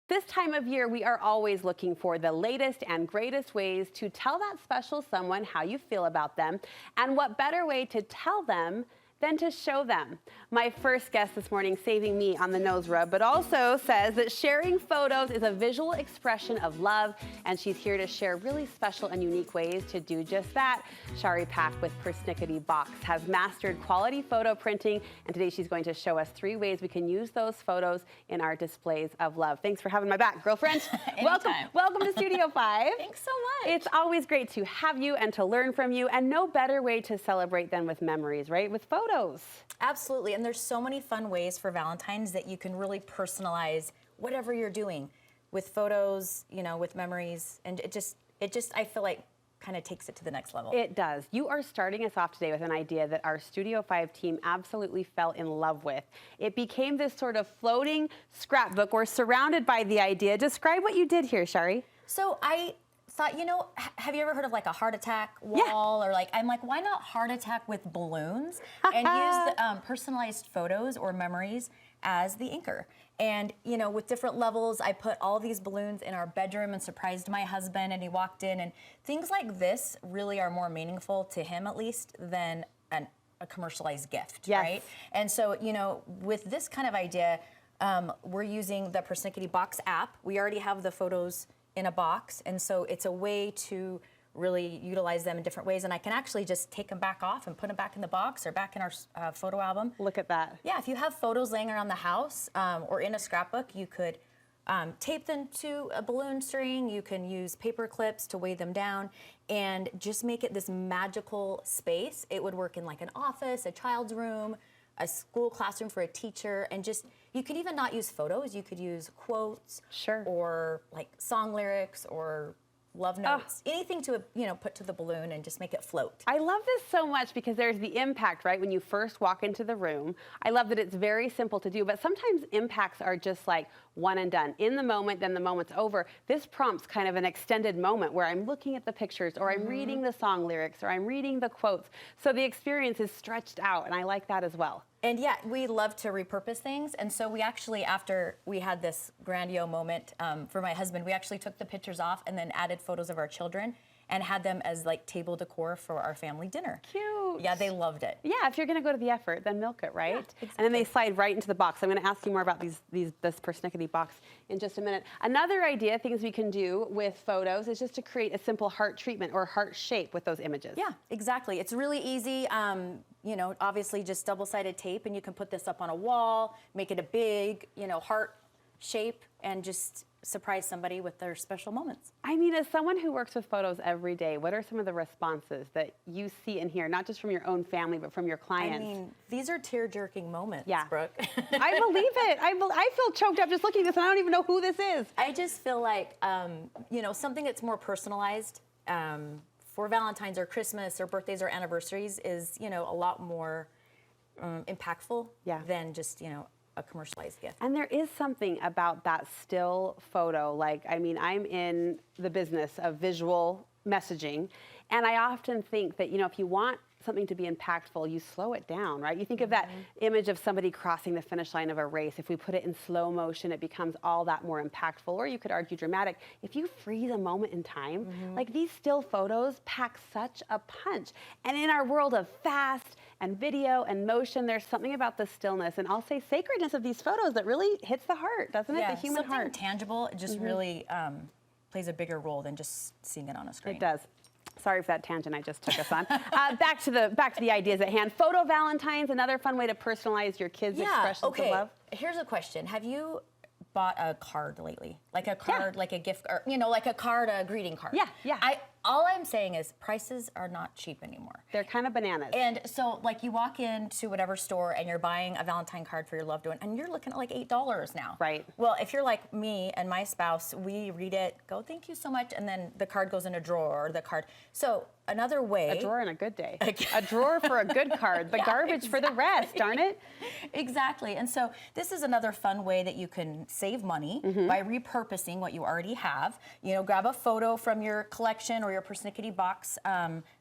This time of year, we are always looking for the latest and greatest ways to tell that special someone how you feel about them. And what better way to tell them than to show them. My first guest this morning, saving me on the nose rub, but also says that sharing photos is a visual expression of love, and she's here to share really special and unique ways to do just that. Chari Pack with Persnickety Box has mastered quality photo printing, and today she's going to show us 3 ways we can use those photos in our displays of love. Thanks for having my back, girlfriend. Welcome to Studio 5. Thanks so much. It's always great to have you and to learn from you, and no better way to celebrate than with memories, right? With photos. Absolutely, and there's so many fun ways for Valentine's that you can really personalize whatever you're doing with photos, you know, with memories, and it just I feel like kind of takes it to the next level. It does. You are starting us off today with an idea that our Studio 5 team absolutely fell in love with. It became this sort of floating scrapbook. We're surrounded by the idea. Describe what you did here, Chari. So I thought, you know, have you ever heard of like a heart attack wall? Or like, I'm like, why not heart attack with balloons and use the personalized photos or memories as the anchor? And, you know, with different levels, I put all these balloons in our bedroom and surprised my husband, and he walked in, and things like this really are more meaningful to him, at least, than a commercialized gift, right? And so, you know, with this kind of idea, we're using the Persnickety Box app. We already have the photos in a box, and so it's a way to really utilize them in different ways, and I can actually just take them back off and put them back in the box or back in our photo album. Look at that. Yeah, if you have photos laying around the house or in a scrapbook, you could tape them to a balloon string. You can use paper clips to weigh them down and just make it this magical space. It would work in like an office, a child's room, a school classroom for a teacher, and just, you could even not use photos, you could use quotes, or like song lyrics or love notes, anything to, you know, put to the balloon and just make it float. I love this so much because there's the impact, right, when you first walk into the room. I love that it's very simple to do, but sometimes impacts are just like one and done. In the moment, then the moment's over. This prompts kind of an extended moment where I'm looking at the pictures, or I'm reading the song lyrics, or I'm reading the quotes. So the experience is stretched out, and I like that as well. And yeah, we love to repurpose things. And so we actually, after we had this grandiose moment for my husband, we actually took the pictures off and then added photos of our children and had them as like table decor for our family dinner. Cute. Yeah, they loved it. Yeah, if you're gonna go to the effort, then milk it, right? Yeah, exactly. And then they slide right into the box. I'm gonna ask you more about this Persnickety box in just a minute. Another idea, things we can do with photos, is just to create a simple heart treatment or heart shape with those images. Yeah, exactly. It's really easy. You know, obviously just double-sided tape, and you can put this up on a wall, make it a big, you know, heart shape, and just surprise somebody with their special moments. I mean, as someone who works with photos every day, what are some of the responses that you see and hear, not just from your own family, but from your clients? I mean, these are tear-jerking moments, Brooke. I believe it. I feel choked up just looking at this, and I don't even know who this is. I just feel like, you know, something that's more personalized for Valentine's or Christmas or birthdays or anniversaries is, you know, a lot more impactful than just, you know, a commercialized gift. And there is something about that still photo. Like, I mean, I'm in the business of visual messaging, and I often think that, you know, if you want something to be impactful, you slow it down, right? You think of that image of somebody crossing the finish line of a race. If we put it in slow motion, it becomes all that more impactful, or you could argue dramatic. If you freeze a moment in time, like these still photos pack such a punch. And in our world of fast and video and motion, there's something about the stillness, and I'll say sacredness of these photos that really hits the heart, doesn't it? The human heart. Something tangible just really plays a bigger role than just seeing it on a screen. It does. Sorry for that tangent I just took us on. Back to the ideas at hand. Photo Valentines, another fun way to personalize your kids' expressions of love. Here's a question. Have you bought a card lately? Like a card, like a gift, or, you know, like a card, a greeting card. All I'm saying is prices are not cheap anymore. They're kind of bananas. And so, like, you walk into whatever store and you're buying a Valentine card for your loved one, and you're looking at like $8 now. Right. Well, if you're like me and my spouse, we read it, go, thank you so much, and then the card goes in a drawer, or the card. So another way. A drawer in a good day. A drawer for a good card. The garbage for the rest, darn it. Exactly. And so this is another fun way that you can save money by repurposing what you already have. You know, grab a photo from your collection or your your Persnickety Box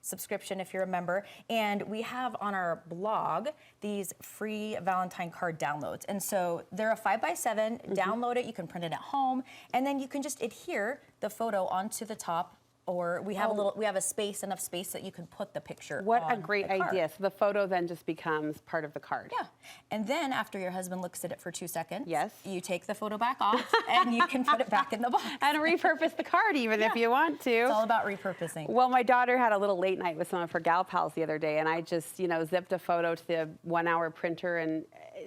subscription if you're a member. And we have on our blog these free Valentine card downloads. And so they're a 5x7, download it, you can print it at home, and then you can just adhere the photo onto the top. Or we have enough space that you can put the picture What on a great the card. idea. So the photo then just becomes part of the card. Yeah. And then after your husband looks at it for 2 seconds, yes, you take the photo back off and you can put it back in the box. And repurpose the card even if you want to. It's all about repurposing. Well, my daughter had a little late night with some of her gal pals the other day, and I just, zipped a photo to the 1-hour printer, and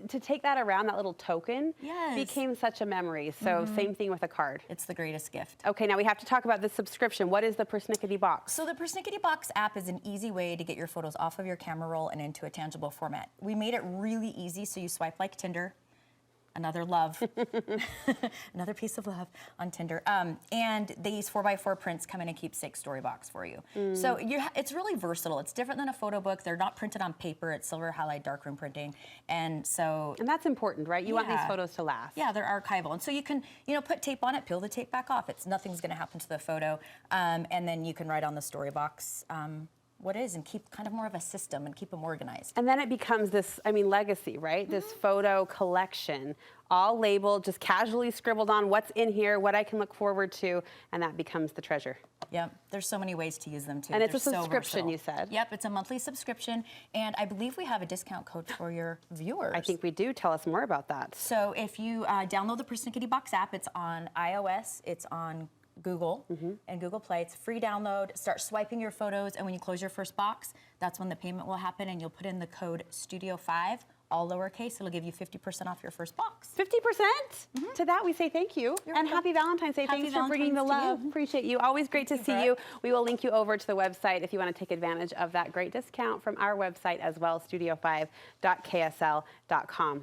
to take that around, that little token, became such a memory. So same thing with a card. It's the greatest gift. Okay, now we have to talk about the subscription. What is the Persnickety Box? So the Persnickety Box app is an easy way to get your photos off of your camera roll and into a tangible format. We made it really easy so you swipe like Tinder. Another love, another piece of love on Tinder. And these 4x4 prints come in and keep 6 storybox for you. So it's really versatile. It's different than a photo book. They're not printed on paper. It's silver halide darkroom printing. And that's important, right? You want these photos to last. Yeah, they're archival. And so you can, put tape on it, peel the tape back off. Nothing's going to happen to the photo. And then you can write on the storybox what is and keep kind of more of a system and keep them organized. And then it becomes this, legacy, right? This photo collection, all labeled, just casually scribbled on what's in here, what I can look forward to, and that becomes the treasure. Yeah, there's so many ways to use them too. And it's a subscription, you said. Yep, it's a monthly subscription, and I believe we have a discount code for your viewers. I think we do. Tell us more about that. So if you download the Persnickety Box app, it's on iOS, it's on Google and Google Play. It's a free download. Start swiping your photos, and when you close your first box, that's when the payment will happen, and you'll put in the code Studio5, all lowercase. It'll give you 50% off your first box. 50%? To that we say thank you. And happy Valentine's Day. Thanks for bringing the love. Appreciate you. Always great to see you. We will link you over to the website if you want to take advantage of that great discount from our website as well, studio5.ksl.com.